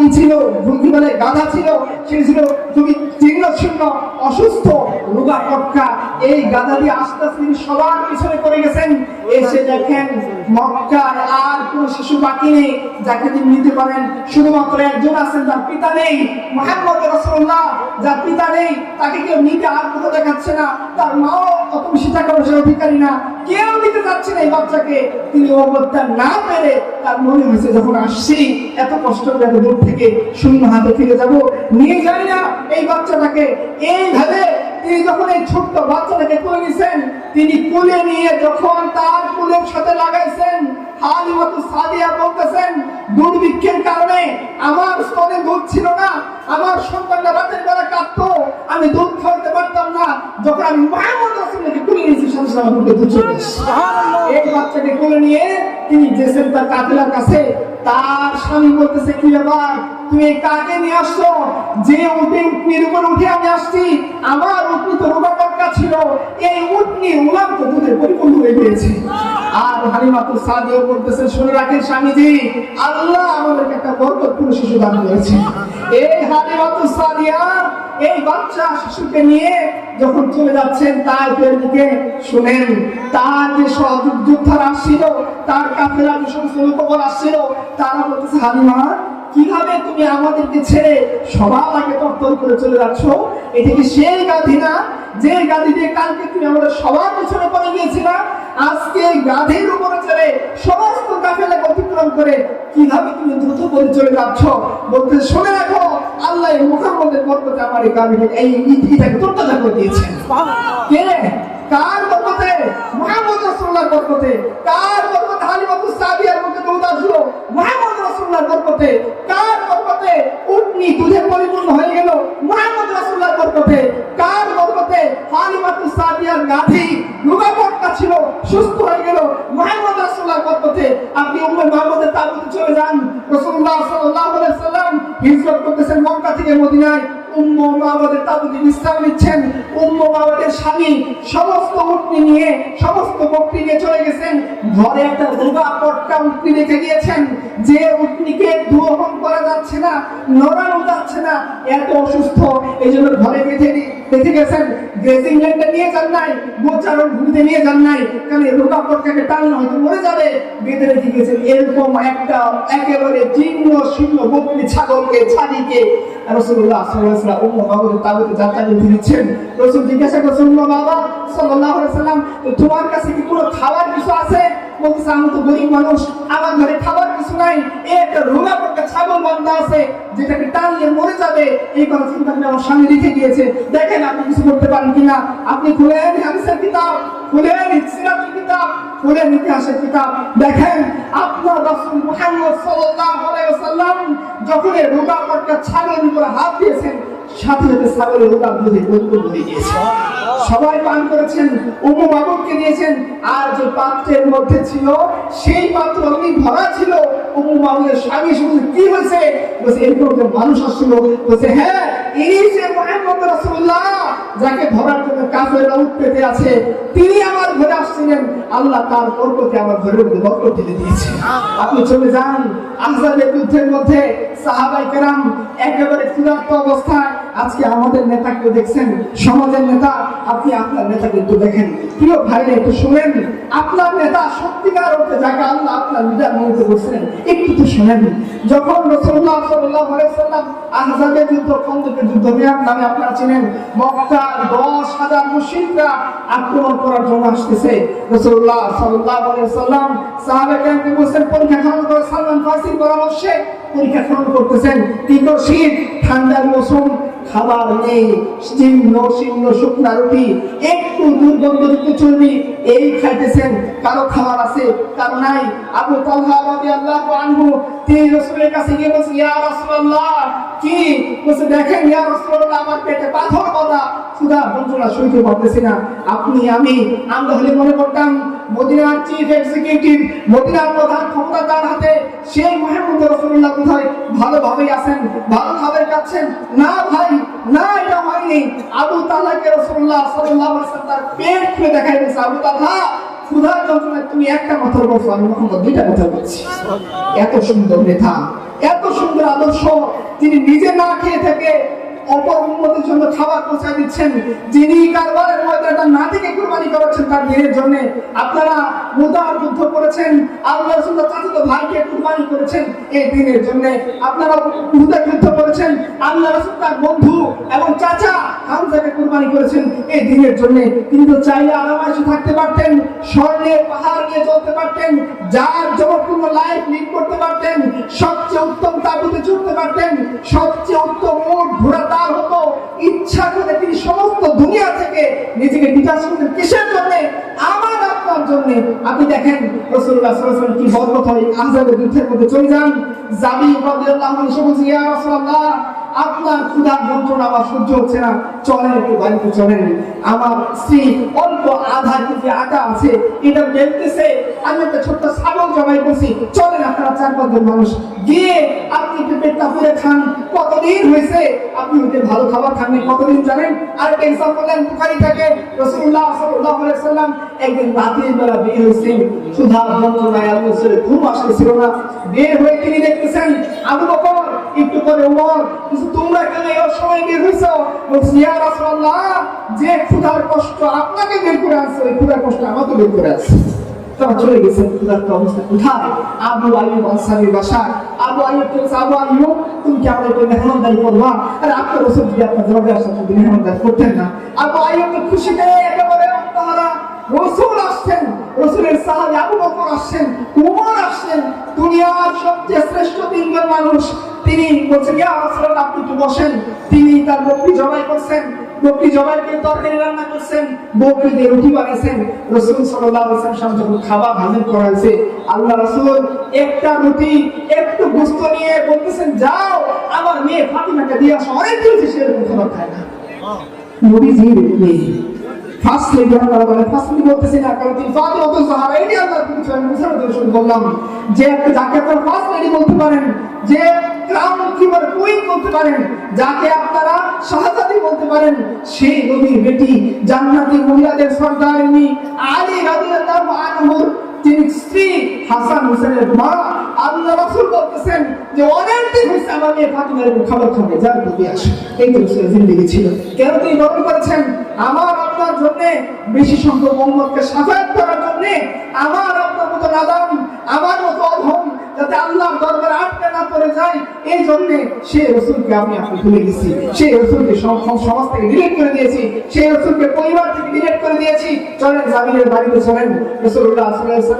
কি ছিল, কি বলে গাধা ছিল, সে ছিল তুমি চিহ্ন ছিন্ন অসুস্থ রোগা পটকা। এই গাধা দিয়ে আস্তে আস্তে তিনি সবার পিছনে পড়ে গেছেন। এসে দেখেন মক্কায় আর কোন শিশু বাকি নেই যাকে তিনি নিতে পারেন। শুধুমাত্র একজন আছেন, যার পিতা নেই, মুহাম্মদ রাসূলুল্লাহ। যার পিতা নেই তাকে কেউ নিতে আর কোথাও দেখাচ্ছে না, তার মাও অত বেশি টাকা পয়সার অধিকারী না, কেউ নিতে যাচ্ছে না এই বাচ্চাকে। তিনি অবদান না পেরে তার মনে হয়েছে যখন আসছি এত কষ্ট করে এত দূর থেকে শূন্য হাতে ফিরে যাব, নিয়ে যাই না এই বাচ্চাটাকে। এইভাবে তিনি যখন এই ছোট্ট বাচ্চাটাকে তুলে নিয়েছেন, তিনি কোলে নিয়ে যখন তার কোলের সাথে লাগাইছেন, হালিমাতু সাদিয়া বলতেছেন দুর্ভিক্ষের কারণে আমার স্তনে দুধ ছিল না, আমার সন্তানরা রাতের বেলা কাঁদতো, আমি দুধ খাওয়াতে পারতাম না। যখন আমি মুহাম্মদ রাসূলুল্লাহকে কোলে নিয়েছি সাথে সাথে আমার দুধ চলে এসেছে। এই বাচ্চাকে কোলে নিয়ে তিনি গেছেন তার কাফেলার কাছে। তার স্বামী বলতেছে, কি ব্যাপার, তুমি কাকে নিয়ে আসছো? যে উটনির উপর উঠে আমি আসছি, আমার উটনি তো রোগা পটকা ছিল, এই উটনির উলাম তো দুধে পরিপূর্ণ হয়ে গিয়েছে। আর হালিমাতু সাদিয়া বলতেছে, শুনে রাখেন স্বামীজি, আল্লাহ আমাদেরকে একটা বরকতপূর্ণ শিশু দান করেছে। এই হালিমাতু সাদিয়া এই বাচ্চা শিশুকে নিয়ে যখন চলে যাচ্ছেন তায়েফের দিকে, শুনেন তার যে যোদ্ধারা আসছিল, তার কাফেলা যে সমস্ত লোকবল আসছিল, তারা বলতেছে, হালিমা কিভাবে তুমি আমাদেরকে ছেড়ে সবার আগে তরতর করে চলে যাচ্ছ? এটা কি সেই গাধি না যে গাধি দিয়ে কালকে তুমি আমাদের সবার পিছনে পড়ে গিয়েছিলা? আজকে গাধীর উপরে চড়ে সমস্ত কাফেলাকে অতিক্রম করে কিভাবে তুমি দ্রুত করে চলে যাচ্ছ? বলতে, শুনে রাখো, আল্লাহ মুহাম্মদের বরকতে আমার এই গাধীকে এই ইটাকে তরতাজা করে দিয়েছেন। কে? কার বরকতে? মুহাম্মদ রাসূলুল্লাহর বরকতে। কার বরকতে? হালিমাতু সাদিয়ার মুখে দুধ আসলো মুহাম্মদ রাসূলুল্লাহর বরকতে। কার বরকতে? উটনি দুধে পরিপূর্ণ হয়ে গেল মুহাম্মদ রাসূলুল্লাহর বরকতে। কার বরকতে? হালিমাতু সাদিয়ার গাধী রোগা পটকা ছিল, সুস্থ হয়ে গেল মুহাম্মদ রাসূলুল্লাহর বরকতে। আপনি উম্মে মাহমুদের তাবুতে চলে যান, রাসূলুল্লাহ সাল্লাল্লাহু আলাইহি ওয়াসাল্লাম হিজরত করতেছেন মক্কা থেকে মদিনায়। উম্মে মাহমুদের তাবুতে বিশ্রাম নিচ্ছেন। উম্মে মাহমুদের স্বামী সমস্ত উটনি নিয়ে, সমস্ত বকরি নিয়ে চলে গেছেন। ঘরে একটা রোগা পটকা উটনি রেখে গিয়েছেন, যে উটনিকে দোহন করা যাচ্ছে না, নড়ানো যাচ্ছে না, এত অসুস্থ। এই জন্য ঘরে বেঁধে গেছেন। ড্রেসিং ল্যান্ডে নিয়ে যান নাই, গোচারণ ভূমিতে নিয়ে যান নাই, কারণ এই রোগা পটকাকে টানলে হয়তো মরে যাবে, বেঁধে রেখে গেছেন। এরকম একটা একেবারে জীর্ণ শীর্ণ বকরি ছাগলকে ছাড়িকে রাসূলুল্লাহ সাল্লাল্লাহু আলাইহি ওয়াসাল্লাম উম্মে মাহমুদের তাবুতে যাত্রা করে দিচ্ছেন। রাসূল জিজ্ঞাসা করছেন, উম্মে বাবা সাল্লাল্লাহু আলাইহি ওয়াসাল্লাম, তোমার কাছে কি কোনো খাবার কিছু আছে? বলতেছে, আমি তো গরিব মানুষ, আমার ঘরে খাবার কিছু নাই, একটা রোগা পটকা ছাগল বান্ধা আছে যেটাকে টানলে মরে যাবে, এই কথা চিন্তা করে আমার স্বামী রেখে গিয়েছে। দেখেন আপনি কিছু করতে পারেন কিনা। আপনি খুলেন হাদিসের কিতাব, খুলেন সিরাতের কিতাব, খুলেন ইতিহাসের কিতাব, দেখেন আপনার রাসূল মুহাম্মদ সাল্লাল্লাহু আলাইহি ওয়াসাল্লাম যখন এই রোগা পটকা ছাগলের উপরে হাত দিয়েছেন, সাথে সাথে ছাগলের রোগা দুধে পরিপূর্ণ হয়ে গিয়েছে। সবাই পান করেছেন, উম্মে মাহমুদকে দিয়েছেন। আর যে পাত্রের মধ্যে ছিল সেই পাত্র অগ্নি ভরা ছিল। উম্মে মাহমুদের স্বামী শুনছে, কি হয়েছে? বলছে, এরকম একটা মানুষ আসছিল। বলছে, হ্যাঁ, এই যে মুহাম্মদ রাসূলুল্লাহ যাকে ধরার জন্য কাফেররা উঠতে আছে, তিনি আমার ঘরে আসছিলেন, আল্লাহ তার বরকতে আমার ঘরের মধ্যে বরকত ঢেলে দিয়েছে। আপনি চলে যান আহজাবের যুদ্ধের মধ্যে সাহাবায়ে কেরাম একেবারে ক্ষুধার্ত অবস্থায়। আজকে আমাদের নেতাকে দেখছেন, সমাজের নেতা, আপনি আপনার নেতাকে একটু দেখেন। প্রিয় ভাইরা একটু শুনেন, আপনার নেতা সত্যিকার অর্থে যাকে আল্লাহ আপনার লিডার মনে করছেন, একটু তো শুনেন। যখন রাসূলুল্লাহ সাল্লাল্লাহু আলাইহি ওয়াসাল্লাম আহজাবের যুদ্ধ, খন্দকের যুদ্ধ নামে আপনারা চিনেন, মক্কার 10,000 মুশরিকরা আক্রমণ করার জন্য আসতেছে। রাসূলুল্লাহ সাল্লাল্লাহু আলাইহি ওয়াসাল্লাম সাহাবায়ে-কেরামকে বলেছেন, পরীক্ষা খাওয়ানো করে সালমান ফারসির পরামর্শে পরীক্ষা খাওয়ানো করতেছেন। তীব্র শীত, ঠান্ডার মৌসুম, খাবার নেই, শীর্ণ শুকনা রুটি, একটু দুর্গন্ধযুক্ত চর্বি, এই খাইতেছেন। কারো খাবার আছে, কারো নাই। আবু তালহা রাদিয়াল্লাহু আনহু তিনি রাসূলের কাছে গিয়ে বলছেন, ইয়া রাসূলুল্লাহ, কি? বলছে, দেখেন ইয়া রাসূলুল্লাহ, আমার পেটে পাথর বাঁধা, ক্ষুধা যন্ত্রণা সইতে পারতেছি না। আমরা হলে মনে করতাম মদিনার চিফ এক্সিকিউটিভ, মদিনার প্রধান ক্ষমতাদার হাতে সেই মুহাম্মদ রাসূলুল্লাহ কোথায় ভালোভাবেই আছেন, ভালো খাবার খাচ্ছেন। না ভাই, না, এটা হয়নি। আবু তালহাকে রাসূলুল্লাহ সাল্লাল্লাহু আলাইহি ওয়াসাল্লাম তার পেট খুলে দেখাই দিয়েছে, আবু তালহা, ক্ষুধার যন্ত্রণায় তুমি একটা কথা বলছো, আমি মুহাম্মদ দুইটা কথা বলছি। এত সুন্দর নেতা, এত সুন্দর সুন্দর আদর্শ, যিনি নিজে না খেয়ে থেকে অপর উম্মতের জন্য খাবার পৌঁছায় দিচ্ছেন, যিনি কারবারের ময়দানে নাতিকে কুরবানি করেছেন তার দিনের জন্য। আপনারা মুদার যুদ্ধ করেছেন, আল্লাহ রাসূলের চাচাতো ভাইকে কুরবানি করেছেন এই দিনের জন্য। আপনারা মুদার যুদ্ধ করেছেন, আল্লাহ রাসূল তার বন্ধু এবং চাচা হামজাকে কুরবানি করেছেন এই দিনের জন্য। কিন্তু চাইলে আরামায়েশে থাকতে পারতেন, স্বর্ণের পাহাড় নিয়ে চলতে পারতেন, যার জবরপূর্ণ লাইফ লিড করতে পারতেন, সবচেয়ে উত্তম তাবুতে চড়তে পারতেন, সবচেয়ে উত্তম উট ঘোড়া তার হতো। ইচ্ছা করে তিনি সমস্ত দুনিয়া থেকে নিজেকে ডিটাচ করতেন কিসের জন্য? আমার আপনার জন্য। আপনি দেখেন রাসূলুল্লাহ সাল্লাল্লাহু আলাইহি ওয়াসাল্লাম কি বরকত হয়। আহজাবের যুদ্ধের মধ্যে চলে যান, জাবির রাদিয়াল্লাহু আনহু বলছেন, ইয়া রাসূলুল্লাহ, আপনার ক্ষুধার যন্ত্রণা আমার সহ্য হচ্ছে না, চলেন একটু বাড়িতে চলেন। আমার স্ত্রী অল্প আধা কেজি আটা আছে, এটা বেলতেছে, আমি একটা ছোট্ট ছাগল জবাই করছি, চলেন আপনারা 4-5 জন মানুষ গিয়ে আপনি একটু পেটটা পুরে খান। কতদিন হয়েছে আপনি ওইটা ভালো খাবার খাননি, কতদিন জানেন? আরেকটা এক্সাম্পল দেন বুখারী থেকে। রাসূলুল্লাহ সাল্লাল্লাহু আলাইহি ওয়াসাল্লাম একদিন রাতের বেলা বের হয়েছেন, ক্ষুধার যন্ত্রণায় আল্লাহ রাসূলের ঘুম আসছিল না। বের হয়ে তিনি দেখতেছেন আবু বকর, একটু পরে ওমর, তোমরা কেন এই সময় বের হইছো? বলছি, ইয়া রাসূলুল্লাহ, যে ক্ষুধার কষ্ট আপনাকে বের করে আসছে, ওই ক্ষুধার কষ্ট আমাকে বের করে আসছে। তখন চলে গেছেন ক্ষুধার অবস্থা কোথায়? আবু আইয়ুব আনসারীর বাসায়। আবু আইয়ুব বলছে, আবু আইয়ুব, তুমি কি আমাদের মেহমানদারি করবা? আর আপনার রাসূল যদি আপনার দরবারে আসতেন আপনি মেহমানদারি করতেন না। আবু আইয়ুব তো খুশিতে একেবারে আত্মহারা। রাসূল আসছেন, রাসূলের সাহাবী আবু বকর আসছেন, ওমর আসছেন, দুনিয়ার সবচেয়ে শ্রেষ্ঠ 3 জন মানুষ। তিনি বলছেন, ইয়া রাসূলুল্লাহ, আপনি একটু বসেন। তিনি তার বকরি জবাই করছেন, বকরি জবাই করে তরকারি রান্না করছেন, বকরি দিয়ে রুটি বানাইছেন। রাসূল সাল্লাল্লাহু আলাইহি ওয়াসাল্লাম যখন খাবার হাজির করা হয়েছে, আল্লাহ রাসূল একটা রুটি একটু গোশত নিয়ে বলতেছেন, যাও আমার মেয়ে ফাতিমাকে দিয়ে আসো, অনেক দিন সে এরকম খাবার খায় না। নবীজির মেয়ে ফার্স্ট লেডি, আমরা বলে ফার্স্ট লেডি বলতেছি না, কারণ তিনি ফাতিমা তো জাহরা, এই আল্লাহর কিছু আমি মুসলমানদের শুনে বললাম যে যাকে আপনারা ফার্স্ট লেডি বলতে পারেন, যে ক্রাউন কি বলে কুইন বলতে পারেন, যাকে আপনারা শাহজাদি বলতে পারেন, সেই নবীর বেটি জান্নাতি মহিলাদের সর্দারিনী আলী রাদিয়াল্লাহু আনহু, তিনি স্ত্রী হাসান হোসেনের মা। আল্লাহ রাসূল বলতেছেন যে অনেক দিন হয়েছে আমার মেয়ে ফাতিমার খাবার খাবে, যার নবী আসে। এই তো রাসূলের জিন্দেগি ছিল। কেন তিনি বরণ করেছেন? আমার আপনার জন্য, বেশি সংখ্যক উম্মতকে শাফায়াত করার জন্য, আমার আপনার মতো নাদান, আমার মতো অধম যাতে আল্লাহর দরবারে আটকে না পড়ে যায়, এই জন্য সেই রাসূলকে আমি আপনি ভুলে গেছি, সেই রাসূলকে সমাজ থেকে ডিলিট করে দিয়েছি, সেই রাসূলকে পরিবার থেকে ডিলিট করে দিয়েছি। চলেন জাবিরের বাড়িতে চলেন। রাসূলুল্লাহ সাল্লাল্লাহু আলাইহি ওয়াসাল্লাম